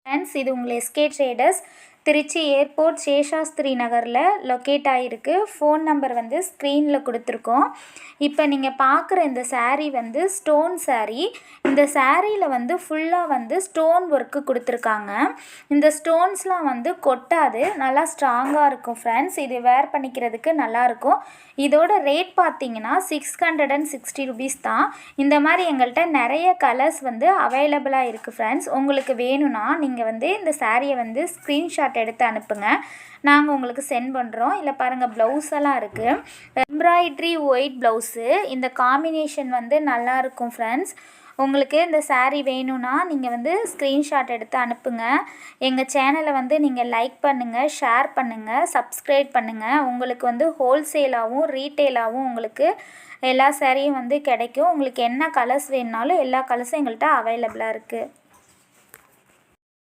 Friends, இது உங்கள் SK traders. Trichy airport Sesha Sastri நகரில் லொக்கேட் ஆகிருக்கு. ஃபோன் நம்பர் வந்து ஸ்க்ரீனில் கொடுத்துருக்கோம். இப்போ நீங்கள் பார்க்குற இந்த saree வந்து ஸ்டோன் saree. இந்த சாரியில் வந்து ஃபுல்லாக வந்து ஸ்டோன் ஒர்க்கு கொடுத்துருக்காங்க. இந்த ஸ்டோன்ஸ்லாம் வந்து கொட்டாது, நல்லா ஸ்ட்ராங்காக இருக்கும் ஃப்ரெண்ட்ஸ். இது வேர் பண்ணிக்கிறதுக்கு நல்லாயிருக்கும். இதோட ரேட் பார்த்தீங்கன்னா 660 rupees தான். இந்த மாதிரி எங்கள்கிட்ட நிறைய கலர்ஸ் வந்து அவைலபிளாக இருக்குது ஃப்ரெண்ட்ஸ். உங்களுக்கு வேணும்னா நீங்கள் வந்து இந்த சாரியை வந்து ஸ்க்ரீன்ஷாட் எடுத்து அனுப்புங்க, நாங்கள் உங்களுக்கு சென்ட் பண்ணுறோம். இல்லை பாருங்கள், ப்ளவுஸ் எல்லாம் இருக்குது. Embroidery white blouse. இந்த காம்பினேஷன் வந்து நல்லாயிருக்கும் ஃப்ரெண்ட்ஸ். உங்களுக்கு இந்த saree வேணும்னா நீங்கள் வந்து ஸ்க்ரீன்ஷாட் எடுத்து அனுப்புங்க. எங்கள் சேனலை வந்து நீங்கள் லைக் பண்ணுங்கள், ஷேர் பண்ணுங்கள், சப்ஸ்கிரைப் பண்ணுங்கள். உங்களுக்கு வந்து ஹோல்சேலாகவும் ரீட்டெயிலாகவும் உங்களுக்கு எல்லா சாரியும் வந்து கிடைக்கும். உங்களுக்கு என்ன கலர்ஸ் வேணுனாலும் எல்லா கலர்ஸும் எங்கள்கிட்ட அவைலபிளாக இருக்குது.